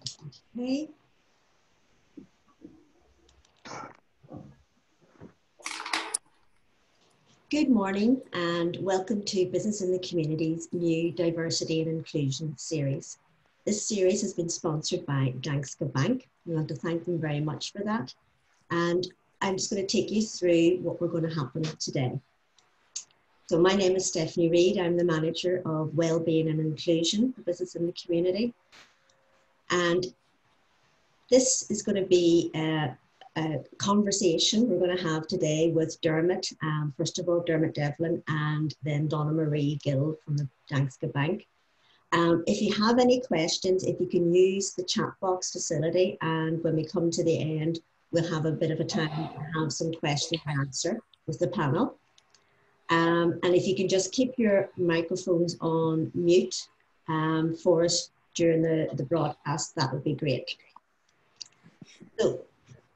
Okay. Good morning and welcome to Business in the Community's new Diversity and Inclusion series. This series has been sponsored by Danske Bank. We want to thank them very much for that. And I'm just going to take you through what we're going to happen today. So my name is Stephanie Reid. I'm the Manager of Wellbeing and Inclusion for Business in the Community. And this is going to be a conversation we're going to have today with Dermot, first of all, Dermot Devlin, and then Donna Marie Gill from the Danske Bank. If you have any questions, if you can use the chat box facility, and when we come to the end, we'll have a bit of a time to have some question and answer with the panel. And if you can just keep your microphones on mute for us during the broadcast, that would be great. So,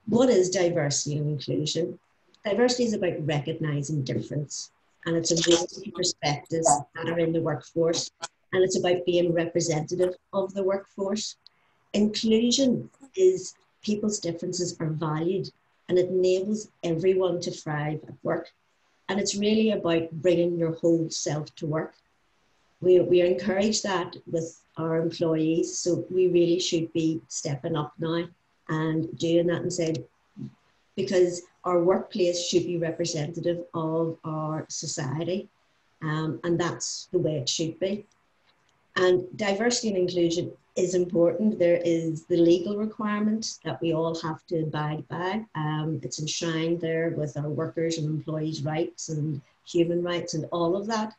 what is diversity and inclusion? Diversity is about recognising difference, and it's a range of perspectives that are in the workforce, and it's about being representative of the workforce. Inclusion is people's differences are valued, and it enables everyone to thrive at work. And it's really about bringing your whole self to work. We encourage that with our employees, so we really should be stepping up now and doing that and saying, because our workplace should be representative of our society, and that's the way it should be. And diversity and inclusion is important. There is the legal requirement that we all have to abide by. It's enshrined there with our workers' and employees' rights and human rights and all of that.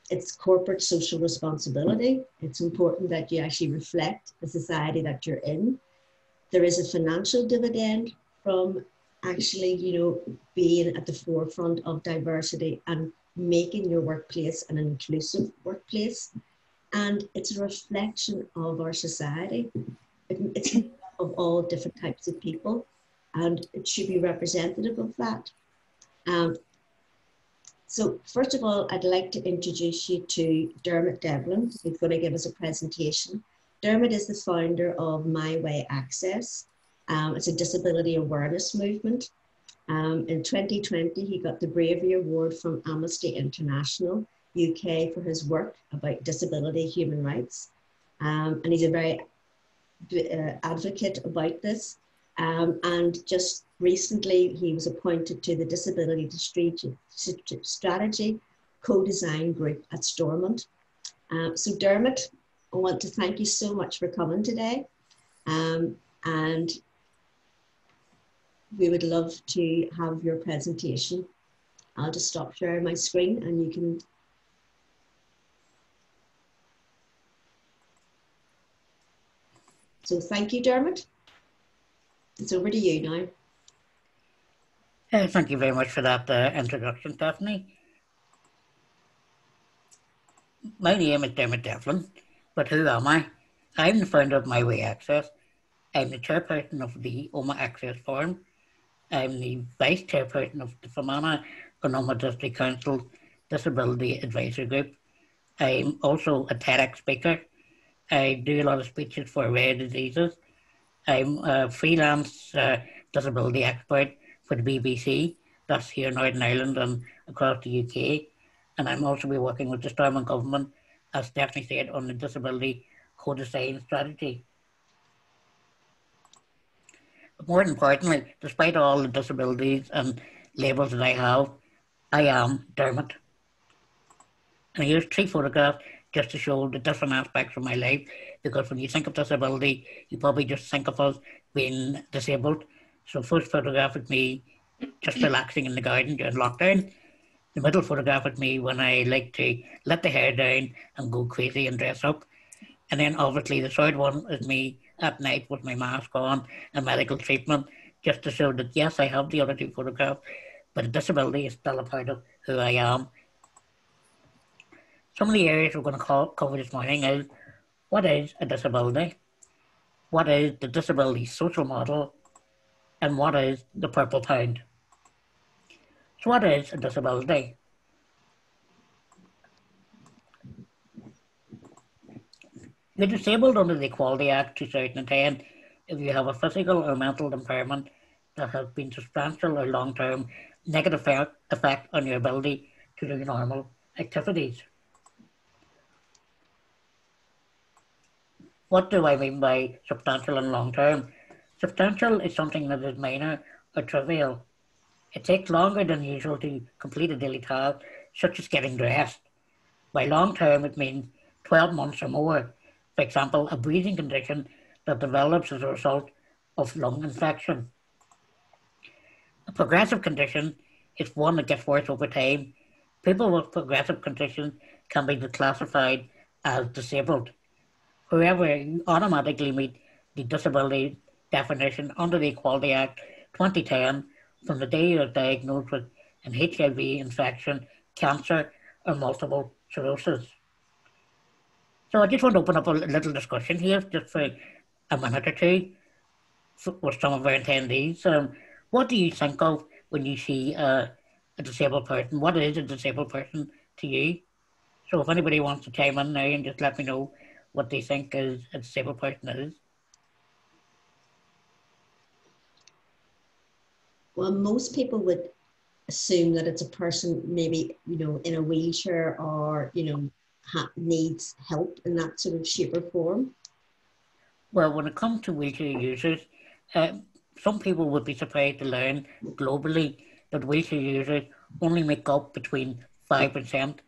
It's corporate social responsibility. It's important that you actually reflect the society that you're in. There is a financial dividend from actually, being at the forefront of diversity and making your workplace an inclusive workplace. And it's a reflection of our society. It's of all different types of people, and it should be representative of that. So first of all, I'd like to introduce you to Dermot Devlin, who's going to give us a presentation. Dermot is the founder of My Way Access. It's a disability awareness movement. In 2020, he got the Bravery Award from Amnesty International UK for his work about disability human rights. And he's a very advocate about this. And just recently, he was appointed to the Disability Strategy Co-Design Group at Stormont. So Dermot, I want to thank you so much for coming today. And we would love to have your presentation. I'll just stop sharing my screen and you can. So thank you, Dermot. It's over to you now. Thank you very much for that introduction, Stephanie. My name is Dermot Devlin, but who am I? I'm the founder of My Way Access. I'm the chairperson of the OMA Access Forum. I'm the vice chairperson of the Fermanagh Gonoma District Council Disability Advisory Group. I'm also a TEDx speaker. I do a lot of speeches for rare diseases. I'm a freelance disability expert for the BBC. That's here in Northern Ireland and across the UK. And I'm also be working with the Stormont government, as Stephanie said, on the disability co-design strategy. But more importantly, despite all the disabilities and labels that I have, I am Dermot. And here's 3 photographs just to show the different aspects of my life, because when you think of disability, you probably just think of us being disabled. So first photograph with me just relaxing in the garden during lockdown. The middle photograph with me when I like to let the hair down and go crazy and dress up. And then obviously the third one is me at night with my mask on and medical treatment, just to show that yes, I have the other 2 photographs, but a disability is still a part of who I am. Some of the areas we're going to cover this morning is, what is a disability? What is the disability social model? And what is the purple pound? So what is a disability? You're disabled under the Equality Act 2010 if you have a physical or mental impairment that has been substantial or long-term negative effect on your ability to do normal activities. What do I mean by substantial and long-term? Substantial is something that is minor or trivial. It takes longer than usual to complete a daily task, such as getting dressed. By long-term, it means 12 months or more. For example, a breathing condition that develops as a result of lung infection. A progressive condition is one that gets worse over time. People with progressive conditions can be classified as disabled. However, you automatically meet the disability definition under the Equality Act 2010 from the day you are diagnosed with an HIV infection, cancer, or multiple sclerosis. So I just want to open up a little discussion here, just for a minute or two, with some of our attendees. What do you think of when you see a disabled person? What is a disabled person to you? So if anybody wants to chime in now and just let me know what they think is a disabled person is. Well, most people would assume that it's a person maybe, in a wheelchair or, needs help in that sort of shape or form. Well, when it comes to wheelchair users, some people would be surprised to learn globally that wheelchair users only make up between 5%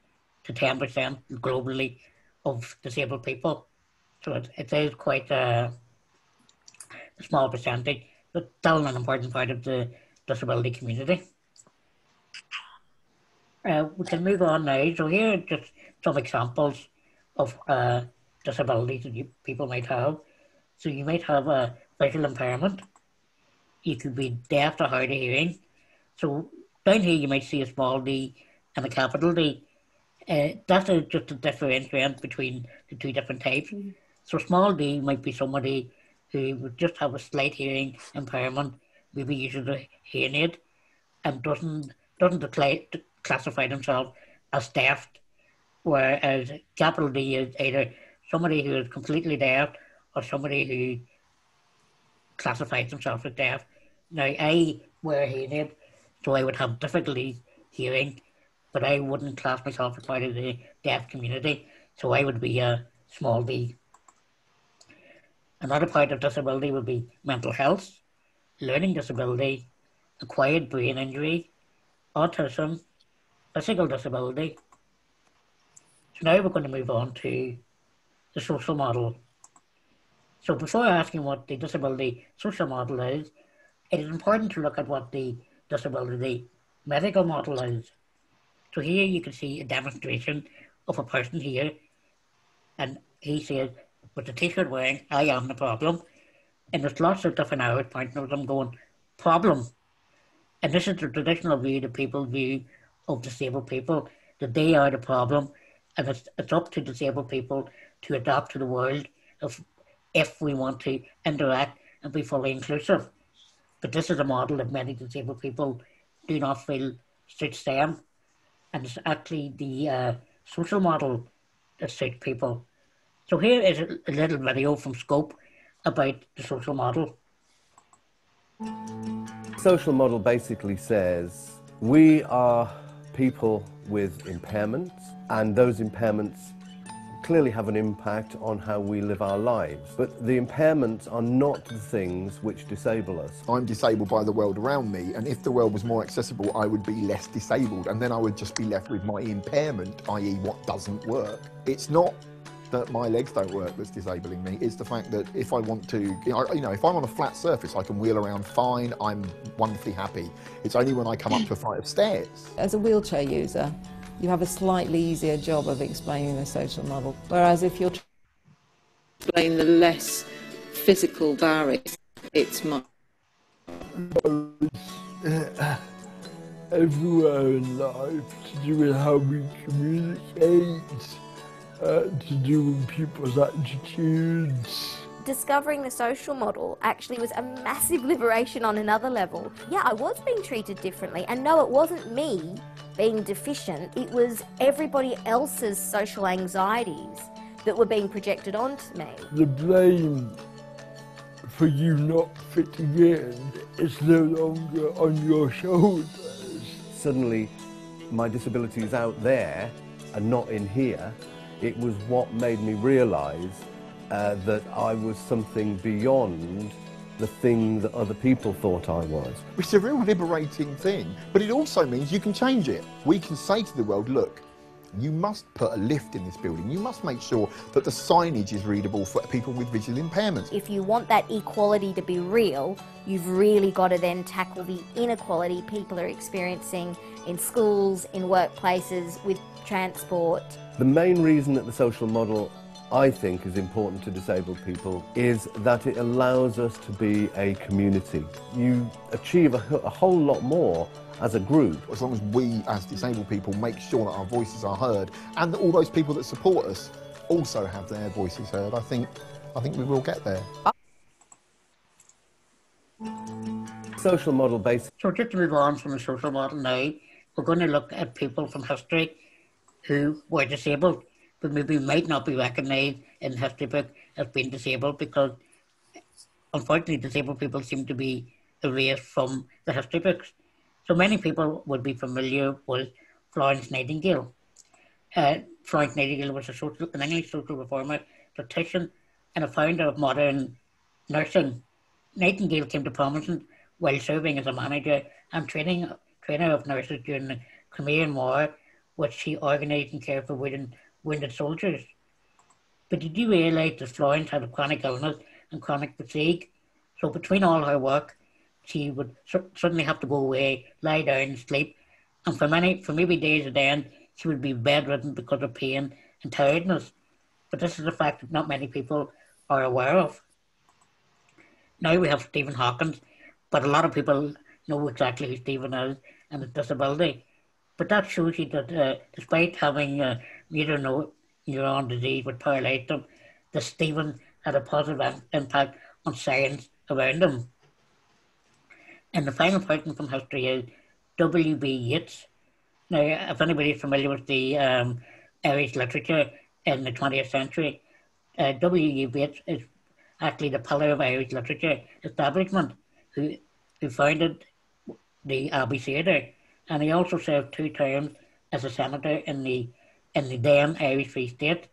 to 10% globally of disabled people. So it is quite a small percentage, but still an important part of the disability community. We can move on now. So here are just some examples of disabilities that people might have. So you might have a visual impairment. You could be deaf or hard of hearing. So down here you might see a small d and a capital D. That is just a differentiation between the two different types. So small d might be somebody who would just have a slight hearing impairment, maybe uses a hearing aid, and doesn't classify themselves as deaf, whereas capital D is either somebody who is completely deaf or somebody who classifies themselves as deaf. Now, I wear a hearing aid, so I would have difficulty hearing, but I wouldn't class myself as part of the deaf community, so I would be a small d. Another part of disability would be mental health, learning disability, acquired brain injury, autism, physical disability. So now we're going to move on to the social model. So before asking what the disability social model is, it is important to look at what the disability medical model is. So here you can see a demonstration of a person here, and he says, with the t-shirt wearing, I am the problem. And there's lots of different arrows pointing at them going, problem. And this is the traditional view that people view of disabled people, that they are the problem, and it's up to disabled people to adapt to the world if we want to interact and be fully inclusive. But this is a model that many disabled people do not feel suits them, and it's actually the social model that suits people. So here is a little video from Scope about the social model. Social model basically says we are people with impairments, and those impairments clearly have an impact on how we live our lives. But the impairments are not the things which disable us. I'm disabled by the world around me, and if the world was more accessible, I would be less disabled, and then I would just be left with my impairment, i.e. what doesn't work. It's not that my legs don't work that's disabling me. It's the fact that if I want to, if I'm on a flat surface, I can wheel around fine, I'm wonderfully happy. It's only when I come up to a flight of stairs. As a wheelchair user, you have a slightly easier job of explaining the social model. Whereas if you're explain the less physical barriers, it's much. Everywhere in life, to do with how we communicate, to do with people's attitudes. Discovering the social model actually was a massive liberation on another level. Yeah, I was being treated differently, and no, it wasn't me being deficient, it was everybody else's social anxieties that were being projected onto me. The blame for you not fitting in is no longer on your shoulders. Suddenly, my disability is out there and not in here. It was what made me realise that I was something beyond the thing that other people thought I was. It's a real liberating thing, but it also means you can change it. We can say to the world, look, you must put a lift in this building. You must make sure that the signage is readable for people with visual impairments. If you want that equality to be real, you've really got to then tackle the inequality people are experiencing in schools, in workplaces, with transport. The main reason that the social model, I think, is important to disabled people is that it allows us to be a community. You achieve a whole lot more as a group. As long as we, as disabled people, make sure that our voices are heard and that all those people that support us also have their voices heard, I think we will get there. Social model based. So just to move on from the social model now, we're going to look at people from history who were disabled, but maybe might not be recognised in the history book as being disabled, because unfortunately disabled people seem to be erased from the history books. So many people would be familiar with Florence Nightingale. Florence Nightingale was an English social reformer, practitioner, and a founder of modern nursing. Nightingale came to prominence while serving as a manager and trainer of nurses during the Crimean War, which she organised and cared for wounded soldiers. But did you realise that Florence had a chronic illness and chronic fatigue? So between all her work, she would suddenly have to go away, lie down and sleep. And for maybe days at end, she would be bedridden because of pain and tiredness. But this is a fact that not many people are aware of. Now we have Stephen Hawkins, but a lot of people know exactly who Stephen is and his disability. But that shows you that despite having motor neuron disease which paralysed him, that Stephen had a positive impact on science around him. And the final person from history is W.B. Yeats. Now, if anybody's familiar with the Irish literature in the 20th century, W.B. Yeats is actually the pillar of Irish literature establishment who founded the Abbey Theatre, and he also served 2 terms as a senator in the then Irish Free State.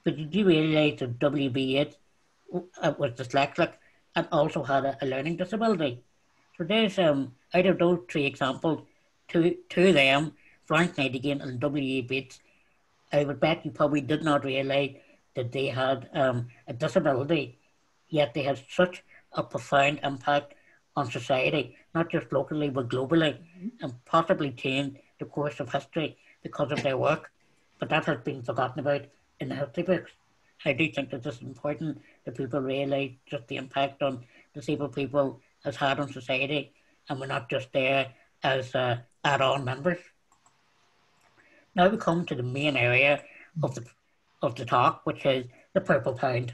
But did you realise that W.B. Yeats was dyslexic and also had a learning disability? So there's, out of those 3 examples, two of them, Florence Nightingale and W.B. Yeats, I would bet you probably did not realise that they had a disability, yet they had such a profound impact on society, not just locally but globally, and possibly changed the course of history because of their work. But that has been forgotten about in the history books. I do think that this is important, that people realise just the impact on disabled people has had on society, and we're not just there as add-on members. Now we come to the main area of the talk, which is the purple pound.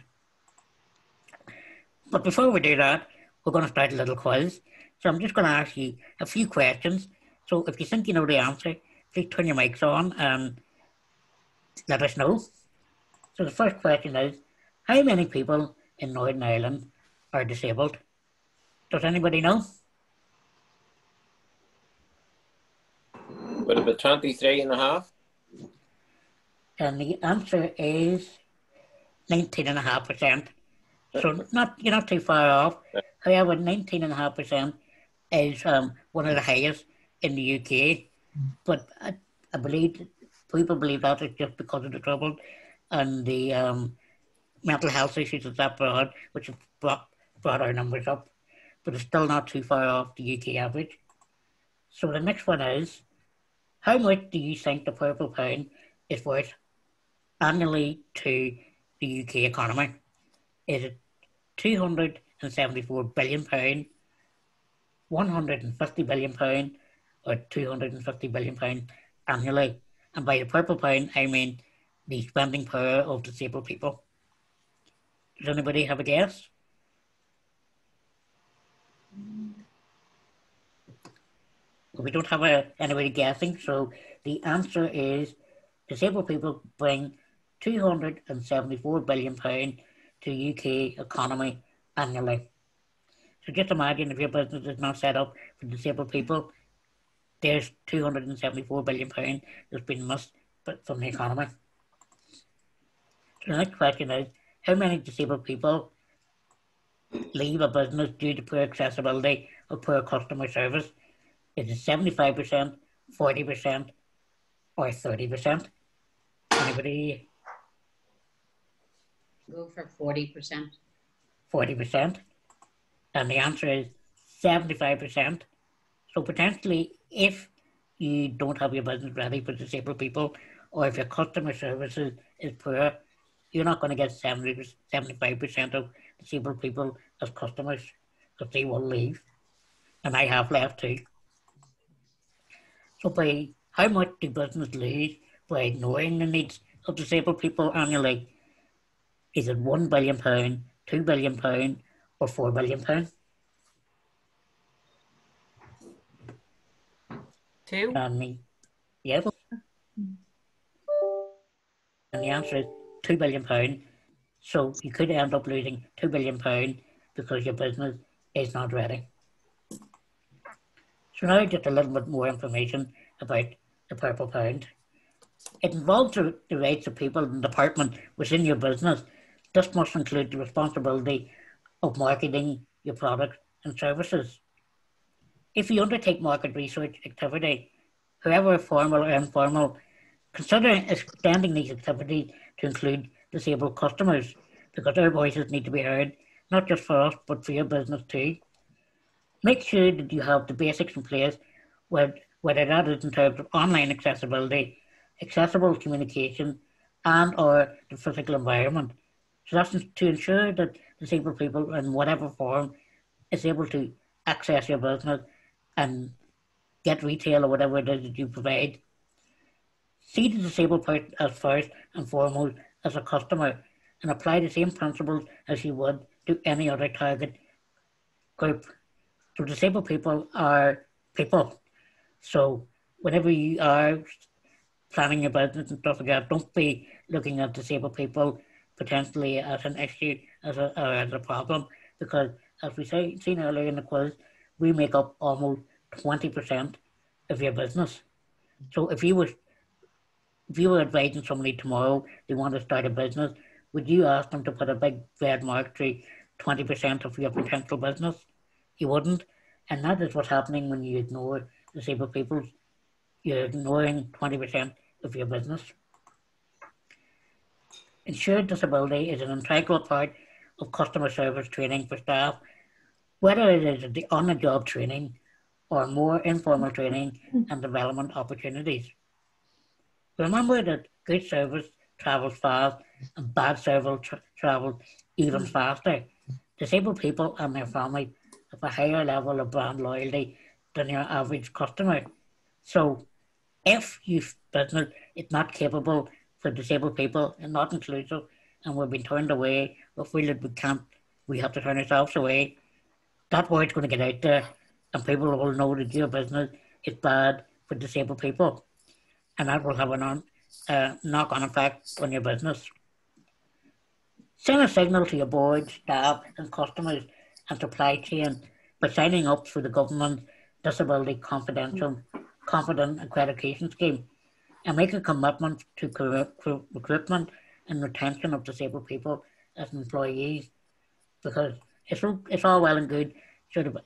But before we do that, we're going to start a little quiz. So I'm just going to ask you a few questions. So if you think you know the answer, please turn your mics on and let us know. So the first question is, how many people in Northern Ireland are disabled? Does anybody know? Would it be 23.5? And the answer is 19.5%. So you're not too far off. However, 19.5% is one of the highest in the UK. But I believe people believe that is just because of the trouble and the mental health issues that's brought, which have brought our numbers up. But it's still not too far off the UK average. So the next one is, how much do you think the purple pound is worth annually to the UK economy? Is it £274 billion, £150 billion, or £250 billion annually? And by the purple pound, I mean the spending power of disabled people. Does anybody have a guess? Well, we don't have anybody guessing, so the answer is disabled people bring £274 billion to the UK economy annually. So just imagine if your business is not set up for disabled people, there's £274 billion that's been missed from the economy. So the next question is, how many disabled people leave a business due to poor accessibility or poor customer service? Is it 75%, 40%, or 30%? Anybody? Go for 40%. 40%. And the answer is 75%. So potentially, if you don't have your business ready for disabled people, or if your customer services is poor, you're not going to get 75% of disabled people as customers, because they will leave. And I have left too. So by how much do business lose by ignoring the needs of disabled people annually? Is it £1 billion, £2 billion, or £4 billion? Two? Yes. And the answer is £2 billion. So you could end up losing £2 billion because your business is not ready. So now just a little bit more information about the Purple Pound. It involves the rights of people and department within your business. This must include the responsibility of marketing your products and services. If you undertake market research activity, however formal or informal, consider extending these activities to include disabled customers, because their voices need to be heard, not just for us, but for your business too. Make sure that you have the basics in place, whether that is in terms of online accessibility, accessible communication, and or the physical environment. So that's to ensure that disabled people in whatever form is able to access your business and get retail or whatever it is that you provide. See the disabled person as first and foremost as a customer, and apply the same principles as you would to any other target group. So disabled people are people. So whenever you are planning your business and stuff like that, don't be looking at disabled people potentially as an issue, as a problem, because as we seen earlier in the quiz, we make up almost 20% of your business. So if you were advising somebody tomorrow they want to start a business, would you ask them to put a big red mark through 20% of your potential business? You wouldn't. And that is what's happening when you ignore disabled people. You're ignoring 20% of your business. Ensured disability is an integral part of customer service training for staff, whether it is the on-the-job training or more informal training and development opportunities. Remember that good service travels fast and bad service travels even faster. Disabled people and their families have a higher level of brand loyalty than your average customer. So if your business is not capable for disabled people and not inclusive, and we've been turned away, we feel that we have to turn ourselves away, that word's going to get out there and people will know that your business is bad for disabled people. And that will have a knock-on effect on your business. Send a signal to your board, staff and customers and supply chain by signing up for the government Disability Confident Accreditation Scheme, and make a commitment to recruitment and retention of disabled people as employees, because it's all well and good sort of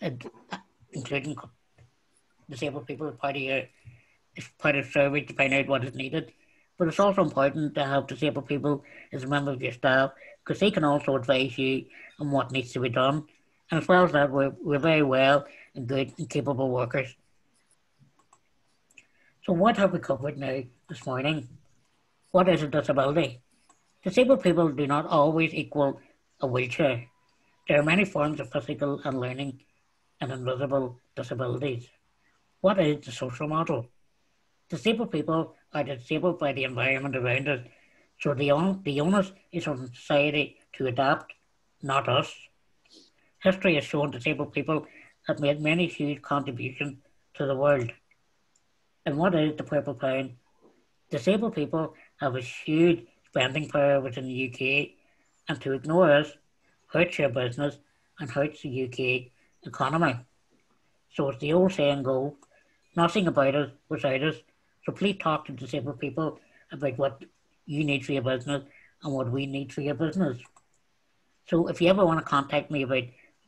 including disabled people as part of survey to find out what is needed. But it's also important to have disabled people as a member of your staff, because they can also advise you on what needs to be done. And as well as that, we're very well and good and capable workers. So what have we covered now this morning? What is a disability? Disabled people do not always equal a wheelchair. There are many forms of physical and learning and invisible disabilities. What is the social model? Disabled people are disabled by the environment around us, so the onus is on society to adapt, not us. History has shown disabled people have made many huge contributions to the world. And what is the Purple Pound? Disabled people have a huge spending power within the UK and to ignore us hurts your business and hurts the UK economy. So as the old saying goes, nothing about us without us. So please talk to disabled people about what you need for your business and what we need for your business. So if you ever want to contact me about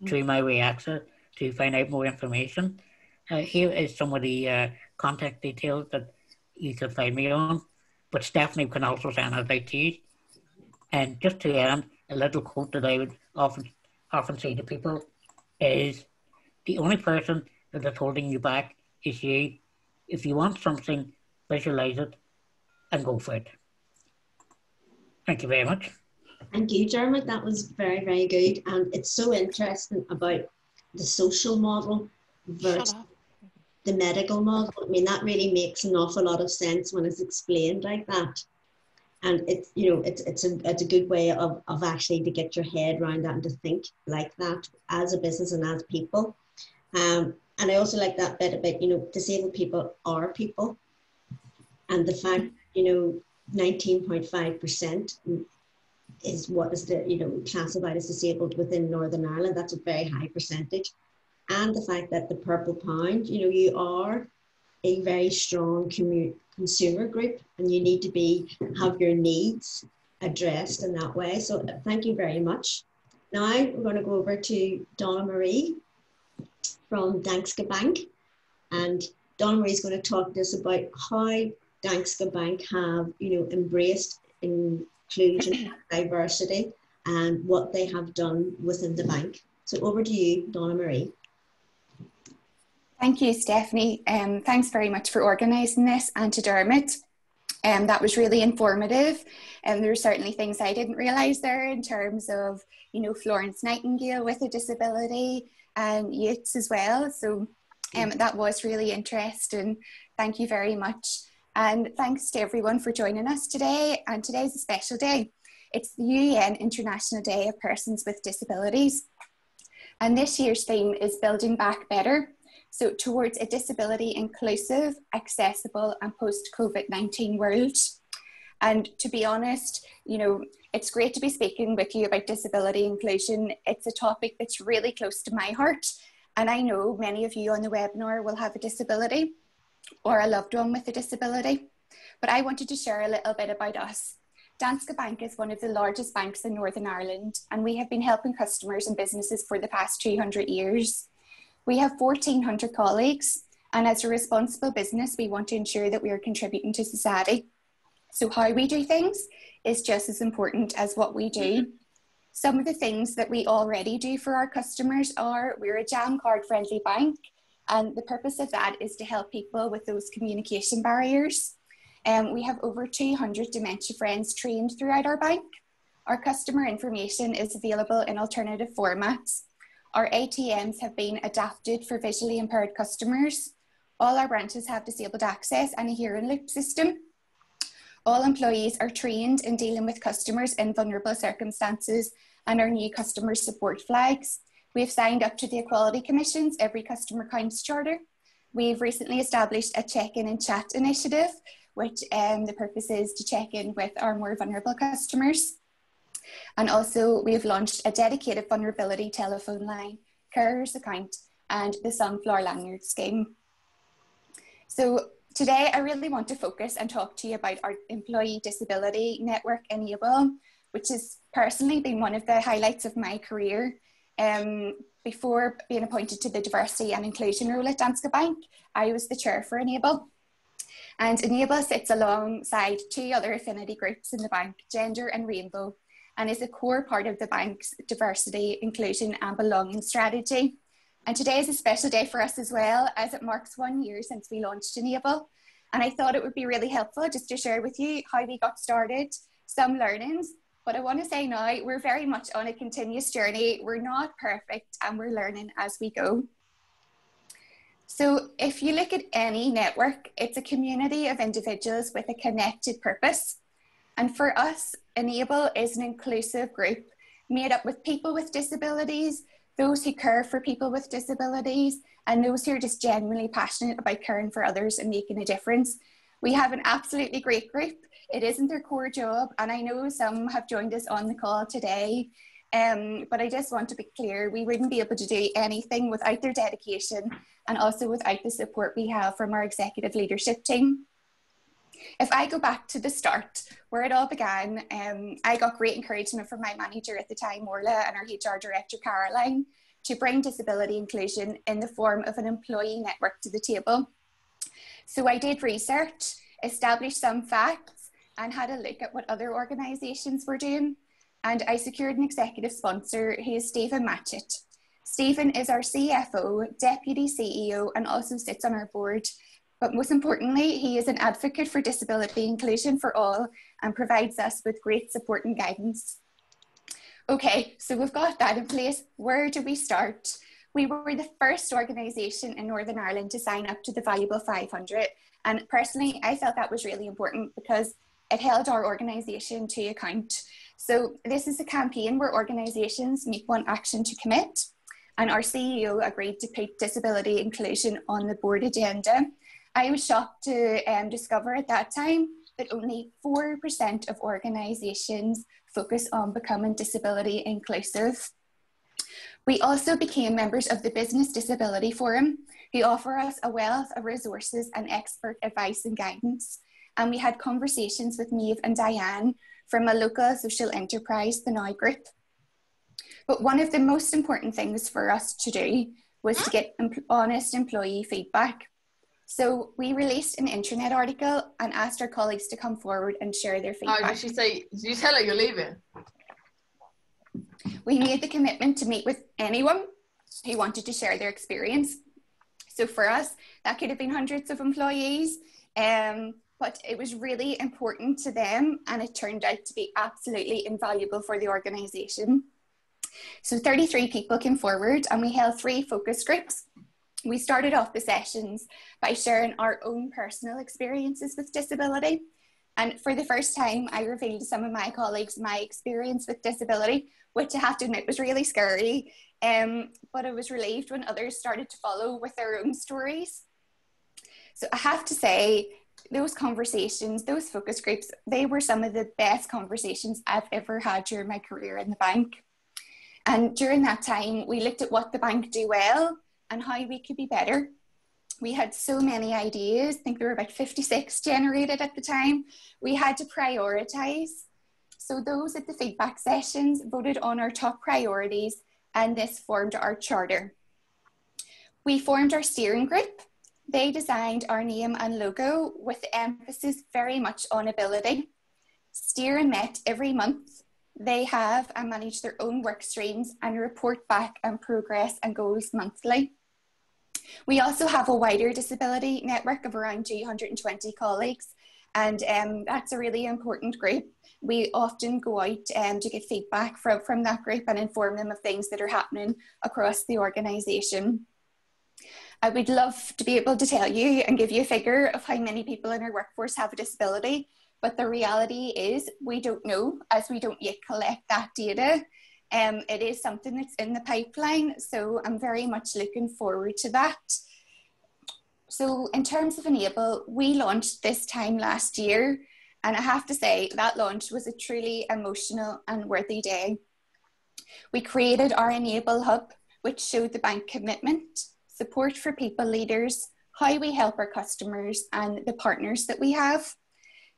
through my way access to find out more information, here is some of the contact details that you can find me on. But Stephanie can also send it out to you. And just to end, a little quote that I would often say to people is, the only person that is holding you back is you. If you want something, visualize it and go for it. Thank you very much. Thank you, Dermot. That was very, very good. And it's so interesting about the social model versus the medical model. I mean, that really makes an awful lot of sense when it's explained like that. And it's, you know, it's a good way of actually to get your head around that and to think like that as a business and as people. And I also like that bit about, you know, disabled people are people. And the fact, you know, 19.5% is what is the, you know, classified as disabled within Northern Ireland. That's a very high percentage. And the fact that the Purple Pound, you know, you are a very strong consumer group and you need to have your needs addressed in that way. So thank you very much. Now we're going to go over to Donna Marie from Danske Bank. And Donna Marie is going to talk to us about how Danske Bank have, you know, embraced inclusion, diversity, and what they have done within the bank. So over to you, Donna Marie. Thank you, Stephanie. Thanks very much for organising this, and to Dermot. That was really informative. And there are certainly things I didn't realise there in terms of, you know, Florence Nightingale with a disability and youths as well. So that was really interesting. Thank you very much. And thanks to everyone for joining us today. And today's a special day. It's the UN International Day of Persons with Disabilities. And this year's theme is Building Back Better. So towards a disability inclusive, accessible and post-COVID-19 world. And to be honest, you know, it's great to be speaking with you about disability inclusion. It's a topic that's really close to my heart. And I know many of you on the webinar will have a disability or a loved one with a disability. But I wanted to share a little bit about us. Danske Bank is one of the largest banks in Northern Ireland, and we have been helping customers and businesses for the past 200 years. We have 1,400 colleagues, and as a responsible business, we want to ensure that we are contributing to society. So how we do things is just as important as what we do. Some of the things that we already do for our customers are, we're a jam card friendly bank, and the purpose of that is to help people with those communication barriers. We have over 200 dementia friends trained throughout our bank. Our customer information is available in alternative formats. Our ATMs have been adapted for visually impaired customers. All our branches have disabled access and a hearing loop system. All employees are trained in dealing with customers in vulnerable circumstances and our new customer support flags. We've signed up to the Equality Commission's Every Customer Counts Charter. We've recently established a check-in and chat initiative, which the purpose is to check in with our more vulnerable customers. And also we've launched a dedicated vulnerability telephone line, carers account, and the Sunflower Lanyard scheme. So today I really want to focus and talk to you about our employee disability network Enable, which has personally been one of the highlights of my career. Before being appointed to the diversity and inclusion role at Danske Bank, I was the chair for Enable. And Enable sits alongside two other affinity groups in the bank, Gender and Rainbow, and is a core part of the bank's diversity, inclusion and belonging strategy. And today is a special day for us as well, as it marks 1 year since we launched Enable. And I thought it would be really helpful just to share with you how we got started, some learnings. But I want to say now, we're very much on a continuous journey. We're not perfect and we're learning as we go. So if you look at any network, it's a community of individuals with a connected purpose. And for us, Enable is an inclusive group made up with people with disabilities, those who care for people with disabilities, and those who are just genuinely passionate about caring for others and making a difference. We have an absolutely great group. It isn't their core job, and I know some have joined us on the call today, but I just want to be clear, we wouldn't be able to do anything without their dedication and also without the support we have from our executive leadership team. If I go back to the start, where it all began, I got great encouragement from my manager at the time, Orla, and our HR director, Caroline, to bring disability inclusion in the form of an employee network to the table. So I did research, established some facts, and had a look at what other organisations were doing. And I secured an executive sponsor who is Stephen Matchett. Stephen is our CFO, Deputy CEO, and also sits on our board. But most importantly, he is an advocate for disability inclusion for all and provides us with great support and guidance. Okay, so we've got that in place. Where do we start? We were the first organisation in Northern Ireland to sign up to the Valuable 500. And personally, I felt that was really important because it held our organisation to account. So this is a campaign where organisations make one action to commit. And our CEO agreed to put disability inclusion on the board agenda. I was shocked to discover at that time that only 4% of organisations focus on becoming disability inclusive. We also became members of the Business Disability Forum, who offer us a wealth of resources and expert advice and guidance. And we had conversations with Maeve and Diane from a local social enterprise, the Now Group. But one of the most important things for us to do was to get honest employee feedback. So we released an intranet article and asked our colleagues to come forward and share their feedback. Oh, did you tell her you're leaving? We made the commitment to meet with anyone who wanted to share their experience. So for us, that could have been hundreds of employees, but it was really important to them, and it turned out to be absolutely invaluable for the organisation. So 33 people came forward and we held 3 focus groups. We started off the sessions by sharing our own personal experiences with disability. And for the first time, I revealed to some of my colleagues my experience with disability, which I have to admit was really scary. But I was relieved when others started to follow with their own stories. So I have to say, those conversations, those focus groups, they were some of the best conversations I've ever had during my career in the bank. And during that time, we looked at what the bank do well and how we could be better. We had so many ideas. I think there were about 56 generated at the time. We had to prioritise. So those at the feedback sessions voted on our top priorities, and this formed our charter. We formed our steering group. They designed our name and logo with emphasis very much on ability. Steer and met every month. They have and manage their own work streams and report back on progress and goals monthly. We also have a wider disability network of around 220 colleagues, and that's a really important group. We often go out to get feedback from that group and inform them of things that are happening across the organisation. I would love to be able to tell you and give you a figure of how many people in our workforce have a disability, but the reality is we don't know, as we don't yet collect that data. It is something that's in the pipeline, so I'm very much looking forward to that. So in terms of Enable, we launched this time last year, and I have to say that launch was a truly emotional and worthy day. We created our Enable Hub, which showed the bank commitment, support for people leaders, how we help our customers and the partners that we have.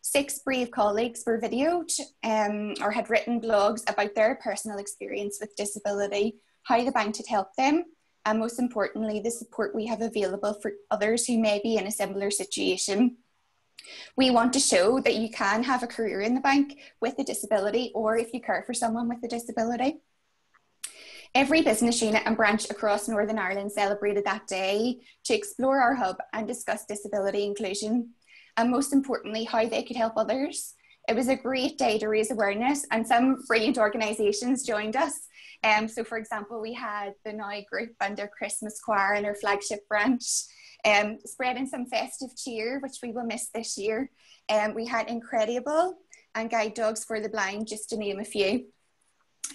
6 brave colleagues were videoed or had written blogs about their personal experience with disability, how the bank had helped them, and most importantly, the support we have available for others who may be in a similar situation. We want to show that you can have a career in the bank with a disability, or if you care for someone with a disability. Every business unit and branch across Northern Ireland celebrated that day to explore our hub and discuss disability inclusion, and most importantly, how they could help others. It was a great day to raise awareness, and some brilliant organisations joined us. So for example, we had the Now Group and their Christmas choir in our flagship branch, spreading some festive cheer, which we will miss this year. We had Incredible and Guide Dogs for the Blind, just to name a few.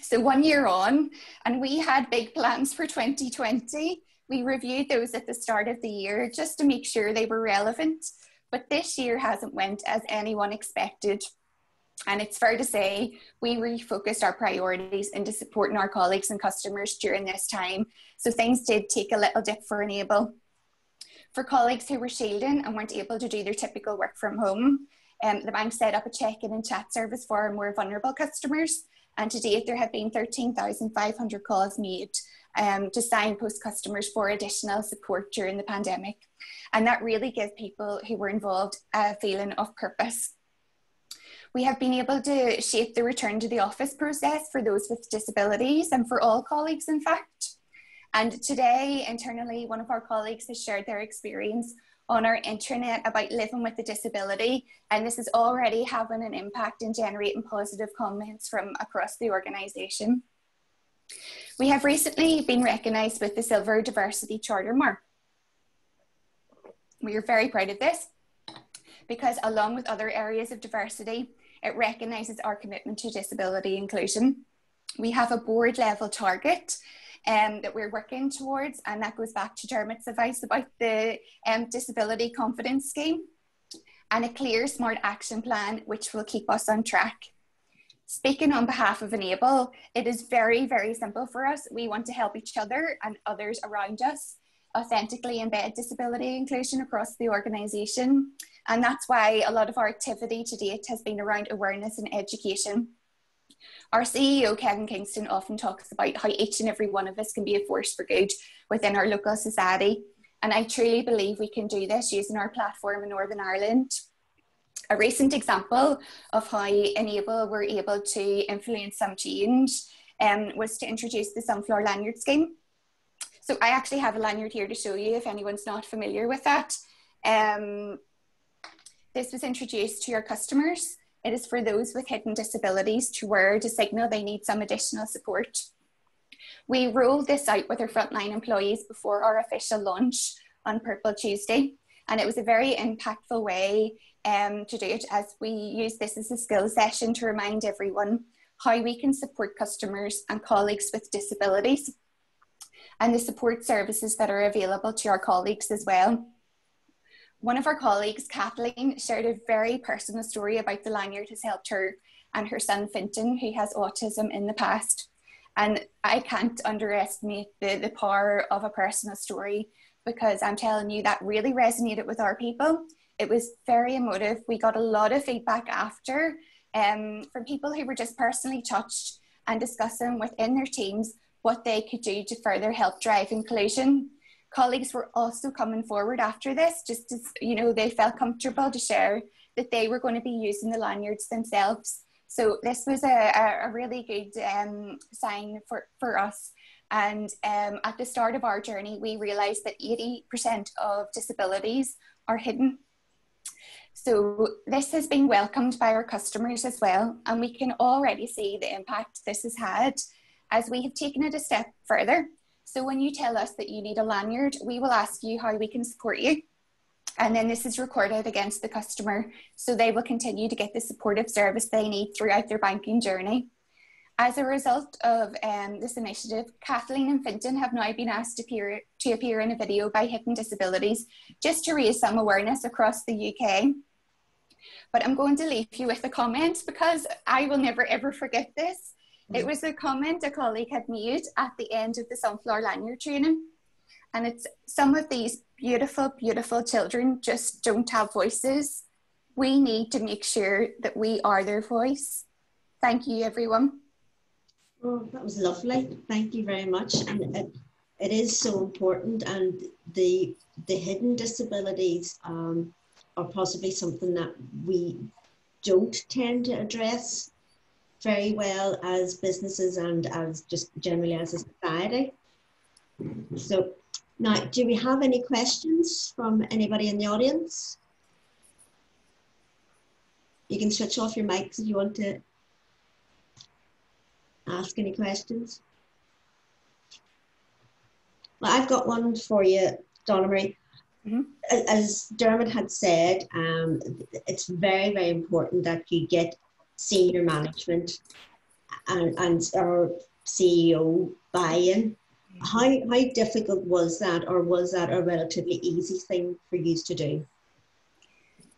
So 1 year on, and we had big plans for 2020. We reviewed those at the start of the year just to make sure they were relevant. But this year hasn't went as anyone expected. And it's fair to say we refocused our priorities into supporting our colleagues and customers during this time. So things did take a little dip for Enable. For colleagues who were shielding and weren't able to do their typical work from home, the bank set up a check-in and chat service for our more vulnerable customers. And to date, there have been 13,500 calls made to signpost customers for additional support during the pandemic. And that really gave people who were involved a feeling of purpose. We have been able to shape the return to the office process for those with disabilities and for all colleagues, in fact. And today, internally, one of our colleagues has shared their experience on our intranet about living with a disability. And this is already having an impact in generating positive comments from across the organisation. We have recently been recognised with the Silver Diversity Charter Mark. We are very proud of this because, along with other areas of diversity, it recognises our commitment to disability inclusion. We have a board level target that we're working towards, and that goes back to Dermot's advice about the Disability Confidence Scheme, and a clear, smart action plan which will keep us on track. Speaking on behalf of Enable, it is very, very simple for us. We want to help each other and others around us authentically embed disability inclusion across the organisation. And that's why a lot of our activity to date has been around awareness and education. Our CEO, Kevin Kingston, often talks about how each and every one of us can be a force for good within our local society. And I truly believe we can do this using our platform in Northern Ireland. A recent example of how Enable were able to influence some change was to introduce the Sunflower Lanyard scheme. So I actually have a lanyard here to show you if anyone's not familiar with that. This was introduced to your customers. It is for those with hidden disabilities to wear to signal they need some additional support. We rolled this out with our frontline employees before our official launch on Purple Tuesday. And it was a very impactful way to do it, as we use this as a skill session to remind everyone how we can support customers and colleagues with disabilities, and the support services that are available to our colleagues as well. One of our colleagues, Kathleen, shared a very personal story about the lanyard has helped her and her son Finton, who has autism in the past. And I can't underestimate the power of a personal story, because I'm telling you, that really resonated with our people. It was very emotive. We got a lot of feedback after from people who were just personally touched and discussing within their teams what they could do to further help drive inclusion. Colleagues were also coming forward after this, just as, you know, they felt comfortable to share that they were going to be using the lanyards themselves. So this was a really good sign for us. And at the start of our journey, we realized that 80% of disabilities are hidden. So this has been welcomed by our customers as well. And we can already see the impact this has had as we have taken it a step further. So when you tell us that you need a lanyard, we will ask you how we can support you. And then this is recorded against the customer, so they will continue to get the supportive service they need throughout their banking journey. As a result of this initiative, Kathleen and Finton have now been asked to appear in a video by Hidden Disabilities, just to raise some awareness across the UK. But I'm going to leave you with a comment, because I will never ever forget this. It was a comment a colleague had made at the end of the Sunflower Lanyard training. And it's, some of these beautiful, beautiful children just don't have voices. We need to make sure that we are their voice. Thank you, everyone. Oh, that was lovely. Thank you very much. And it is so important. And the hidden disabilities are possibly something that we don't tend to address very well as businesses and as just generally as a society. So now, do we have any questions from anybody in the audience? You can switch off your mics if you want to ask any questions. Well, I've got one for you, Donna Marie. Mm-hmm. As Dermot had said, it's very, very important that you get senior management and our CEO buy-in. How difficult was that, or was that a relatively easy thing for you to do?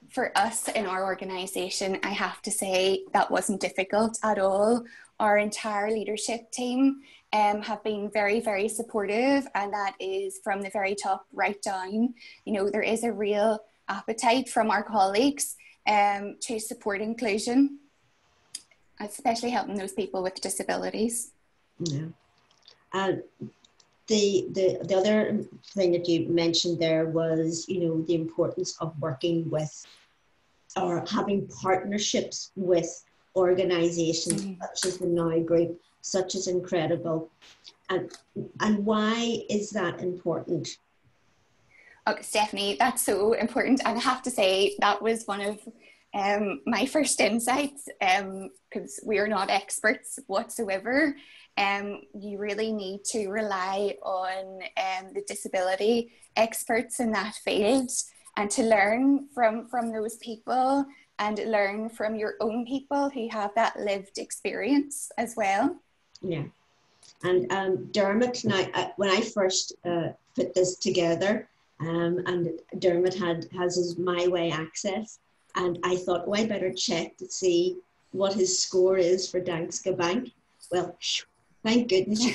for us in our organisation, I have to say that wasn't difficult at all. Our entire leadership team have been very, very supportive, and that is from the very top right down. You know, there is a real appetite from our colleagues to support inclusion, especially helping those people with disabilities. Yeah. And the other thing that you mentioned there was, you know, the importance of working with or having partnerships with organisations such as the Now Group, such as Incredible. And why is that important? Okay, Stephanie, that's so important. And I have to say that was one of my first insights, because we are not experts whatsoever. You really need to rely on the disability experts in that field, and to learn from those people and learn from your own people who have that lived experience as well. Yeah. And Dermot, now, when I first put this together, and Dermot has his My Way access, and I thought, oh, I better check to see what his score is for Danske Bank. Well, thank goodness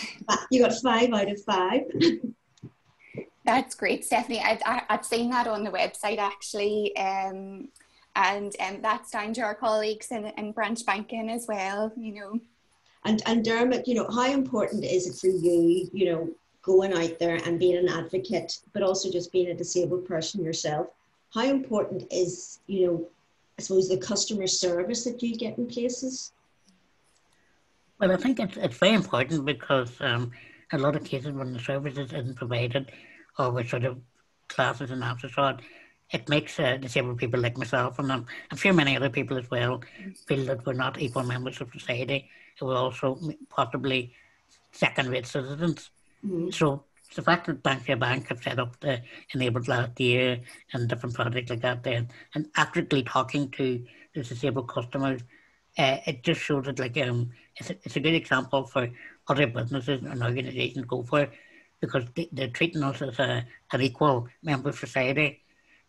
you got 5 out of 5. That's great, Stephanie. I've seen that on the website actually, and that's down to our colleagues in branch banking as well, you know. And Dermot, you know, how important is it for you, you know, going out there and being an advocate, but also just being a disabled person yourself? How important is, you know, I suppose the customer service that you get in places? Well, I think it's very important, because a lot of cases when the service isn't provided, or with sort of classes and afterthought, it makes disabled people like myself, and I'm sure many other people as well, feel that we're not equal members of society. We're also possibly second-rate citizens. So the fact that Danske Bank have set up the Enabled last year and different projects like that there, and accurately talking to the disabled customers, it just shows that, like, it's a good example for other businesses and organisations to go for, because they're treating us as an equal member of society.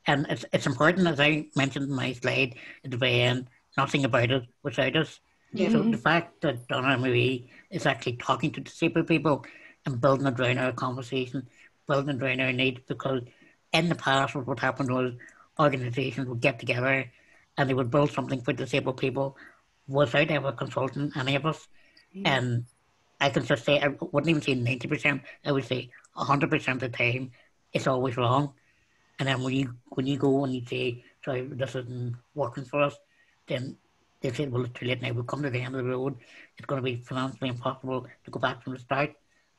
And it's important, as I mentioned in my slide at the very end, nothing about it without us. Yeah. So the fact that Donna and Marie is actually talking to disabled people and building it around our conversation, building it around our needs, because in the past what happened was organisations would get together and they would build something for disabled people without ever consulting any of us. And I can just say, I wouldn't even say 90%, I would say 100% of the time it's always wrong. And then when you go and you say, sorry, this isn't working for us, then they say, well, it's too late now, we've come to the end of the road, it's going to be financially impossible to go back from the start.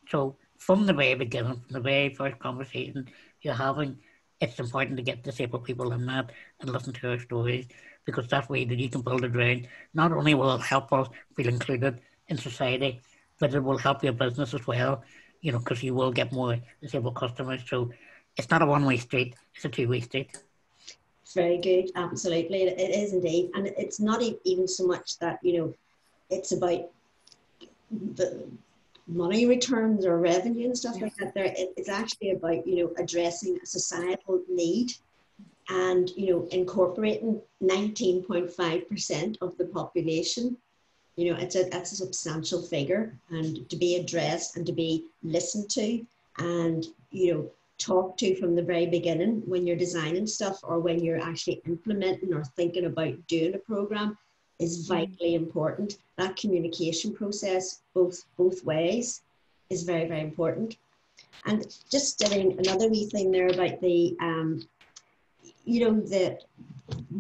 So from the very beginning, from the very first conversation you're having, it's important to get disabled people in that and listen to our stories, because that way that you can build it around. Not only will it help us feel included in society, but it will help your business as well, you know, because you will get more disabled customers. So it's not a one-way street, it's a two-way street. Very good, absolutely. It is indeed. And it's not even so much that, you know, it's about the money returns or revenue and stuff like that. It's actually about, you know, addressing a societal need and, you know, incorporating 19.5% of the population. You know, that's a substantial figure, and to be addressed and to be listened to and, you know, talked to from the very beginning when you're designing stuff or when you're actually implementing or thinking about doing a program is vitally important. That communication process, both ways, is very, very important. And just studying another wee thing there about the, you know, the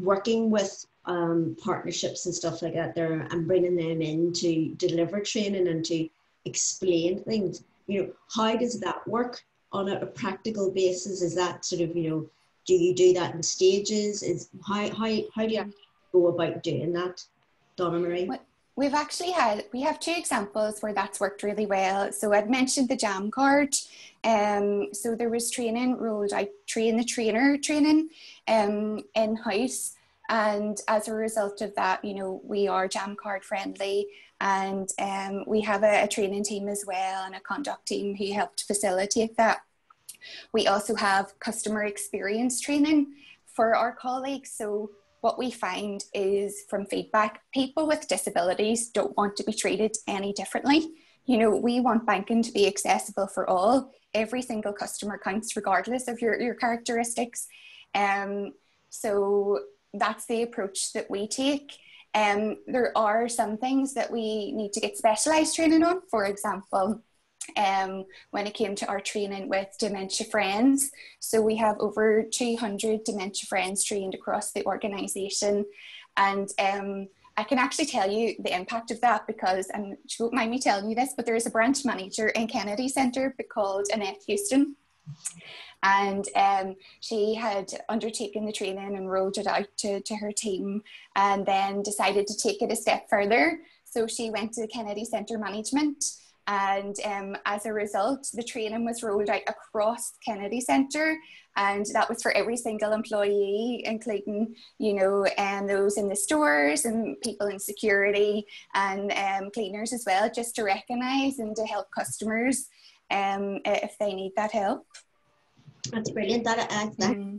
working with partnerships and stuff like that there, and bringing them in to deliver training and to explain things. You know, how does that work on a practical basis? Is that sort of, you know, do you do that in stages? How do you go about doing that, Donna Marie? We have 2 examples where that's worked really well. So I'd mentioned the jam card. So there was training rolled out, train the trainer training in-house. And as a result of that, you know, we are jam card friendly, and we have a training team as well and a conduct team who helped facilitate that. We also have customer experience training for our colleagues. So what we find is from feedback, people with disabilities don't want to be treated any differently. You know, we want banking to be accessible for all. Every single customer counts regardless of your characteristics. So that's the approach that we take. There are some things that we need to get specialised training on. For example, when it came to our training with dementia friends. So we have over 200 dementia friends trained across the organisation. And I can actually tell you the impact of that because, and she won't mind me telling you this, but there is a branch manager in Kennedy Centre called Annette Houston. And she had undertaken the training and rolled it out to her team and then decided to take it a step further. So she went to the Kennedy Centre Management, and as a result, the training was rolled out across Kennedy Centre, and that was for every single employee, including, you know, those in the stores and people in security and cleaners as well, just to recognise and to help customers if they need that help. That's brilliant. That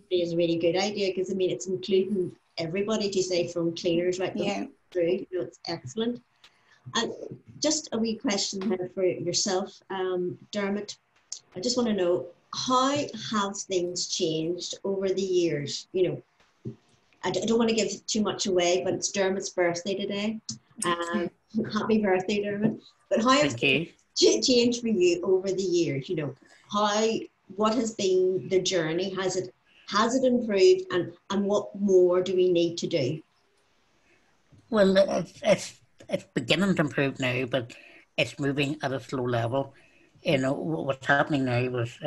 is a really good idea because, I mean, it's including everybody, to say, from cleaners right through. You know, it's excellent. And just a wee question here for yourself, Dermot. I just want to know, how have things changed over the years? You know, I don't want to give too much away, but it's Dermot's birthday today. Happy birthday, Dermot. But how have things changed for you over the years? You know, what has been the journey? Has it improved, and what more do we need to do? Well, it's beginning to improve now, but it's moving at a slow level. You know, what's happening now was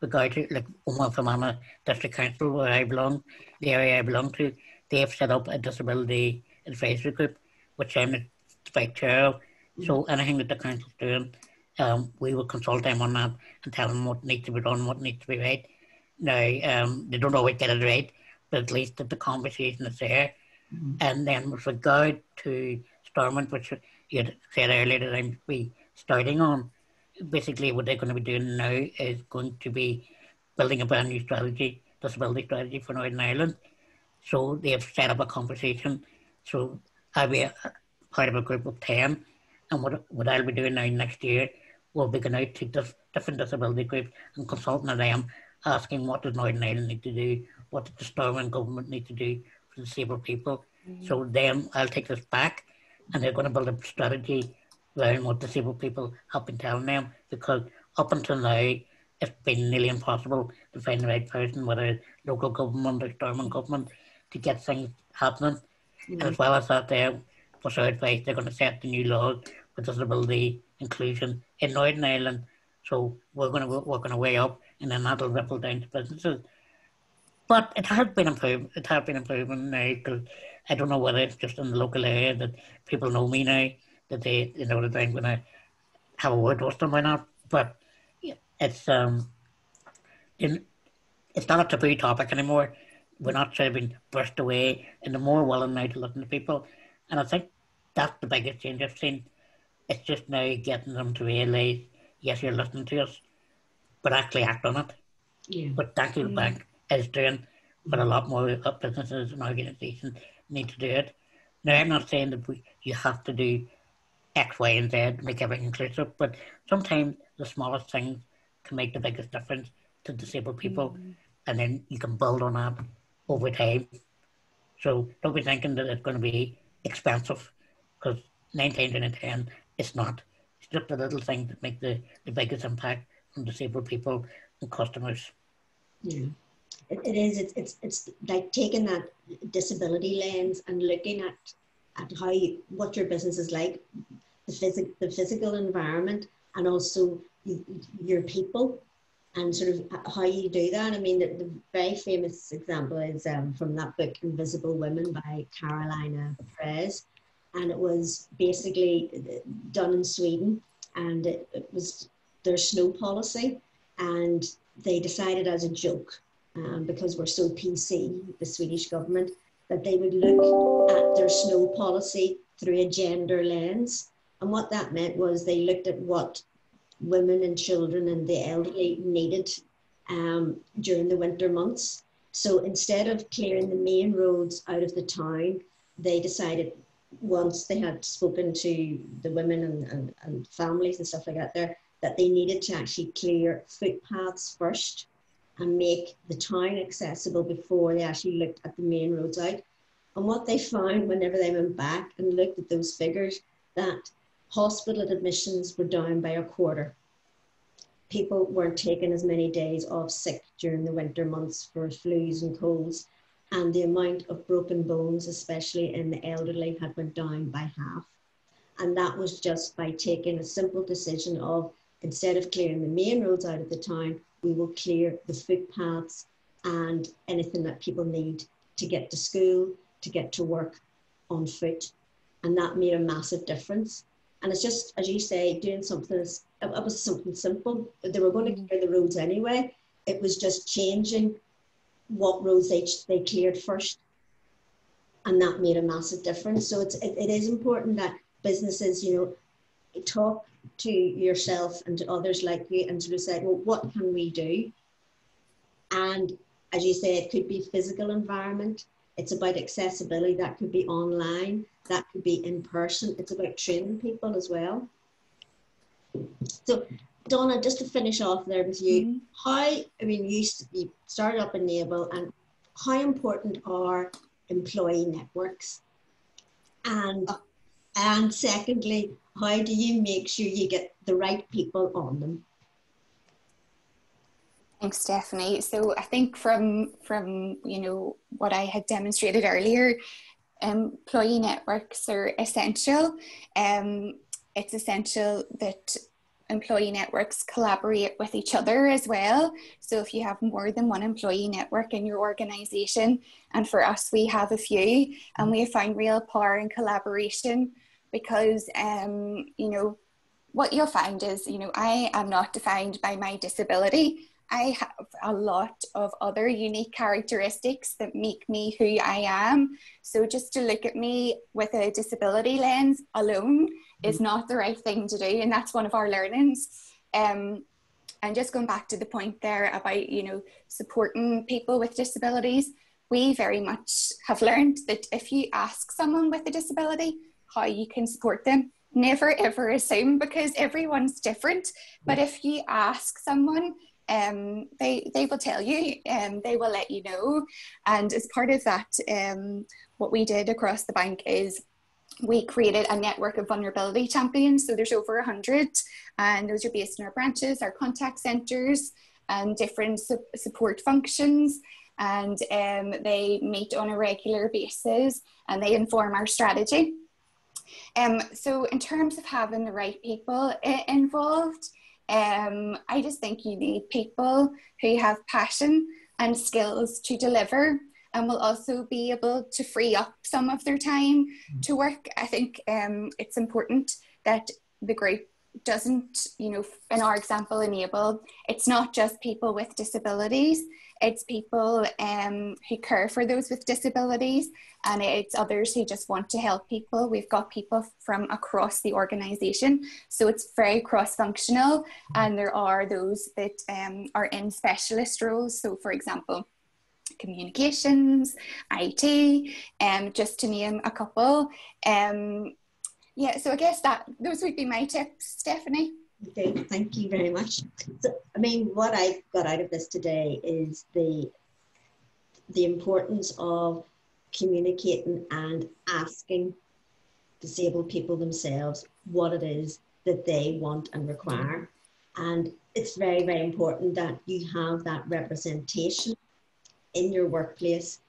regard to, like, Fermanagh District Council, where I belong, the area I belong to, they've set up a disability advisory group, which I'm the vice chair of. So anything that the council's doing, we will consult them on that and tell them what needs to be done, what needs to be right. Now, they don't always get it right, but at least that the conversation is there. And then with regard to Stormont, which you had said earlier that I'm be starting on, basically what they're going to be doing now is going to be building a brand new strategy, disability strategy for Northern Ireland. So they have set up a conversation. So I'll be part of a group of 10, and what I'll be doing now next year, we'll be going out to different disability groups and consulting with them, asking what does Northern Ireland need to do, what does the Stormont government need to do for disabled people. So then I'll take this back, and they're going to build a strategy around what disabled people have been telling them, because up until now, it's been nearly impossible to find the right person, whether it's local government or Stormont government, to get things happening. And as well as that, with our advice, they're going to set the new laws for disability inclusion in Northern Ireland. So we're going to work our way up, and then that'll ripple down to businesses. But it has been improved. It has been improving now, because I don't know whether it's just in the local area that people know me now, that they know that I'm going to have a word with them or not. But it's not a taboo topic anymore. We're not sort of being brushed away, and they're more willing now to listen to people. And I think that's the biggest change I've seen. It's just now getting them to realise, yes, you're listening to us, but actually act on it. Yeah. But Danske Bank is doing, but a lot more businesses and organisations need to do it. Now, I'm not saying that you have to do X, Y, and Z to make everything inclusive, but sometimes the smallest things can make the biggest difference to disabled people, and then you can build on that over time. So don't be thinking that it's going to be expensive, because 9 times out of 10, it's not. It's just the little things that make the biggest impact on disabled people and customers. Yeah. It is. It's like taking that disability lens and looking at what your business is like, the physical environment, and also your people, and sort of how you do that. I mean, the very famous example is from that book Invisible Women by Carolina Perez, and it was basically done in Sweden, and it was their snow policy, and they decided as a joke, because we're so PC, the Swedish government, that they would look at their snow policy through a gender lens. And what that meant was they looked at what women and children and the elderly needed during the winter months. So instead of clearing the main roads out of the town, they decided, once they had spoken to the women and families and stuff like that there, that they needed to actually clear footpaths first and make the town accessible before they actually looked at the main roads out. And what they found whenever they went back and looked at those figures, that hospital admissions were down by a quarter. People weren't taking as many days off sick during the winter months for flus and colds, and the amount of broken bones, especially in the elderly, had went down by half. And that was just by taking a simple decision of, instead of clearing the main roads out of the town, we will clear the footpaths and anything that people need to get to school, to get to work on foot. And that made a massive difference. And it's just, as you say, doing something, it was something simple. They were going to clear the roads anyway. It was just changing what roads they cleared first. And that made a massive difference. So it is important that businesses, talk to yourself and to others like you and sort of say, well, what can we do? And as you say, it could be physical environment. It's about accessibility. That could be online. That could be in person. It's about training people as well. So, Donna, just to finish off there with you, you started up Enable, and how important are employee networks? And secondly, how do you make sure you get the right people on them? Thanks, Stephanie. So I think from what I had demonstrated earlier, employee networks are essential. It's essential that employee networks collaborate with each other as well. So if you have more than one employee network in your organisation, and for us we have a few, and we have found real power in collaboration, because what you'll find is, I am not defined by my disability. I have a lot of other unique characteristics that make me who I am. So just to look at me with a disability lens alone is not the right thing to do. And that's one of our learnings. And just going back to the point there about, supporting people with disabilities, we very much have learned that if you ask someone with a disability how you can support them, never ever assume, because everyone's different. But if you ask someone, they will tell you, they will let you know. And as part of that, what we did across the bank is we created a network of vulnerability champions. So there's over 100, and those are based in our branches, our contact centres, and different support functions. And they meet on a regular basis, and they inform our strategy. So in terms of having the right people involved, I just think you need people who have passion and skills to deliver, and will also be able to free up some of their time to work. I think it's important that the group doesn't, in our example, Enable, it's not just people with disabilities, it's people who care for those with disabilities, and it's others who just want to help people. We've got people from across the organisation, so it's very cross-functional, and there are those that are in specialist roles. So for example, communications, IT, just to name a couple. Yeah, so I guess those would be my tips, Stephanie. Okay, thank you very much. So, what I got out of this today is the importance of communicating and asking disabled people themselves what it is that they want and require. And it's very, very important that you have that representation in your workplace.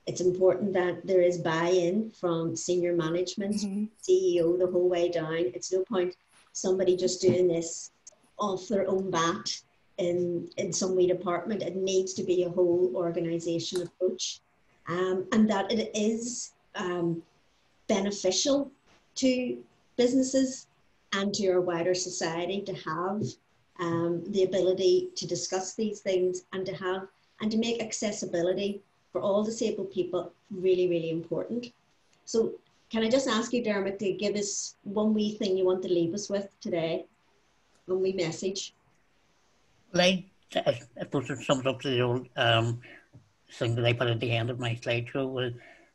It's important that there is buy-in from senior management, CEO, the whole way down. It's no point somebody just doing this off their own bat in some wee department. It needs to be a whole organisation approach, and that it is beneficial to businesses and to our wider society to have the ability to discuss these things and to make accessibility for all disabled people really, really important. So can I just ask you, Dermot, to give us one wee thing you want to leave us with today, one wee message? Well, I suppose it sums up the old thing that I put at the end of my slideshow was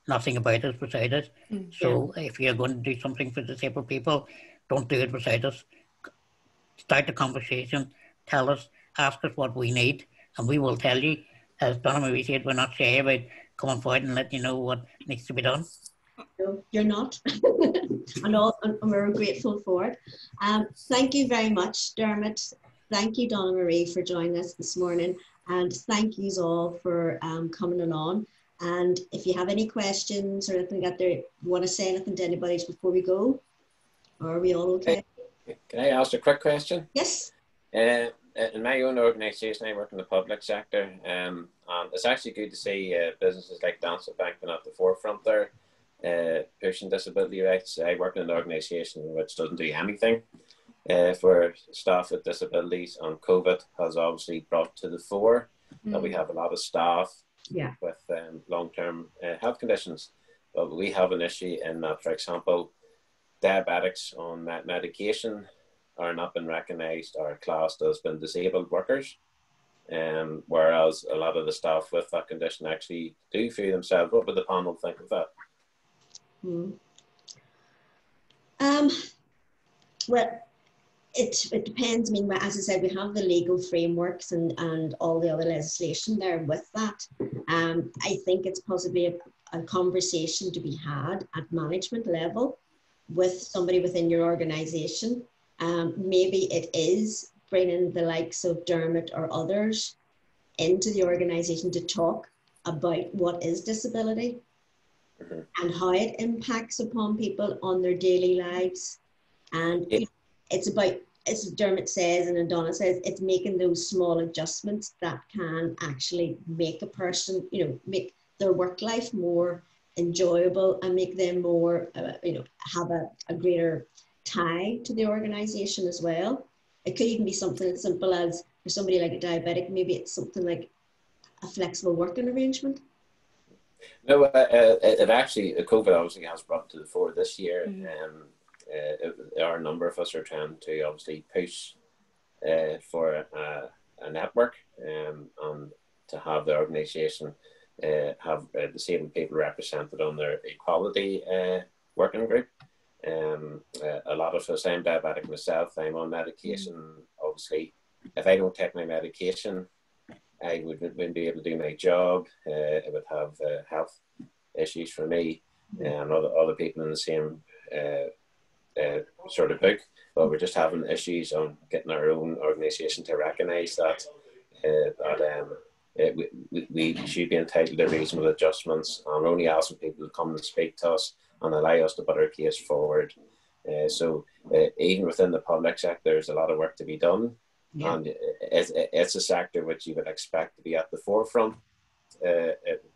nothing about us beside us. So if you're going to do something for disabled people, don't do it beside us. Start the conversation, tell us, ask us what we need, and we will tell you. As Donna Marie said, we're not shy about coming forward and letting you know what needs to be done. No, you're not. and we're grateful for it. Thank you very much, Dermot. Thank you, Donna Marie, for joining us this morning. And thank you all for coming along. And if you have any questions or anything out there, you want to say anything to anybody before we go? Or are we all okay? Can I ask a quick question? Yes. In my own organisation, I work in the public sector, and it's actually good to see businesses like Danske Bank being at the forefront there, pushing disability rights. I work in an organisation which doesn't do anything for staff with disabilities, and COVID has obviously brought to the fore that we have a lot of staff with long-term health conditions. But we have an issue in that, for example, diabetics on medication are not been recognised or classed as being disabled workers, whereas a lot of the staff with that condition actually do feel themselves. What would the panel think of that? Well, it depends. I mean, as I said, we have the legal frameworks and all the other legislation there with that. I think it's possibly a conversation to be had at management level with somebody within your organisation. Maybe it is bringing the likes of Dermot or others into the organisation to talk about what is disability and how it impacts upon people on their daily lives. And it's about, as Dermot says and Donna says, it's making those small adjustments that can actually make a person, make their work life more enjoyable and make them more, have a greater tie to the organisation as well. It could even be something as simple as, for somebody like a diabetic, maybe it's something like a flexible working arrangement. No, it actually, COVID obviously has brought to the fore this year. There are a number of us are trying to obviously push for a network and to have the organisation have disabled people represented on their equality working group. A lot of us, I'm diabetic myself, I'm on medication. Obviously, if I don't take my medication, I wouldn't be able to do my job. It would have health issues for me and other people in the same sort of book. But we're just having issues on getting our own organisation to recognise that we should be entitled to reasonable adjustments. I'm only asking people to come and speak to us and allow us to put our case forward. So even within the public sector, there's a lot of work to be done. And it's a sector which you would expect to be at the forefront,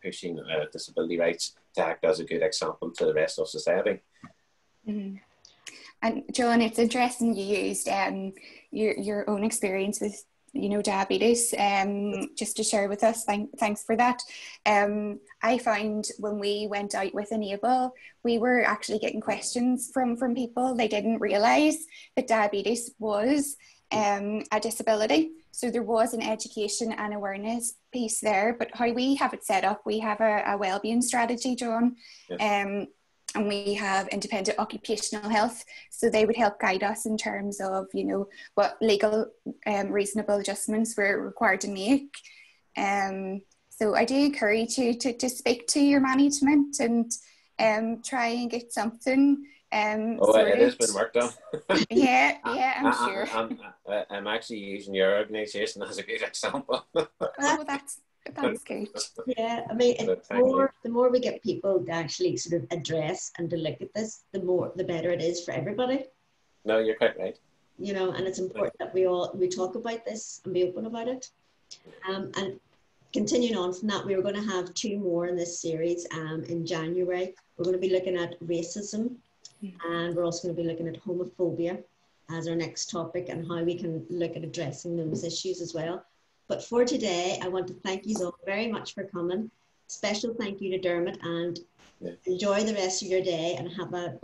pushing disability rights to act as a good example to the rest of society. And John, it's interesting you used your own experience with diabetes, just to share with us. Thanks for that. I found when we went out with Enable, we were actually getting questions from people. They didn't realise that diabetes was a disability. So there was an education and awareness piece there. But how we have it set up, we have a wellbeing strategy, John. And we have independent occupational health, so they would help guide us in terms of, what legal reasonable adjustments we're required to make. So I do encourage you to speak to your management and try and get something sorted. It has been worked on. yeah, I'm sure. I'm actually using your organisation as a good example. Oh, that's good. Yeah, I mean, the more we get people to actually sort of address and to look at this, the better it is for everybody. No, you're quite right. And it's important that we talk about this and be open about it. And continuing on from that, we were going to have 2 more in this series in January. We're going to be looking at racism, and we're also going to be looking at homophobia as our next topic and how we can look at addressing those issues as well. But for today, I want to thank you all very much for coming. Special thank you to Dermot, and enjoy the rest of your day and have a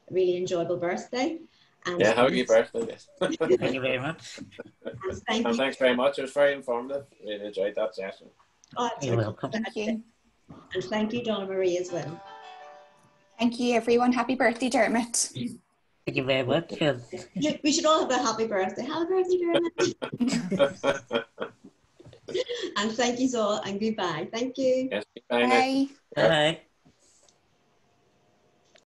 really enjoyable birthday. And have a good birthday. Thank you very much. And thanks very much. It was very informative. Really enjoyed that session. Oh, You're welcome. Thank you. And thank you, Donna Marie, as well. Thank you, everyone. Happy birthday, Dermot. Thank you very much. We should all have a happy birthday. Happy birthday, Dermot. And thank you all, and goodbye. Thank you. Yes, Bye. Bye.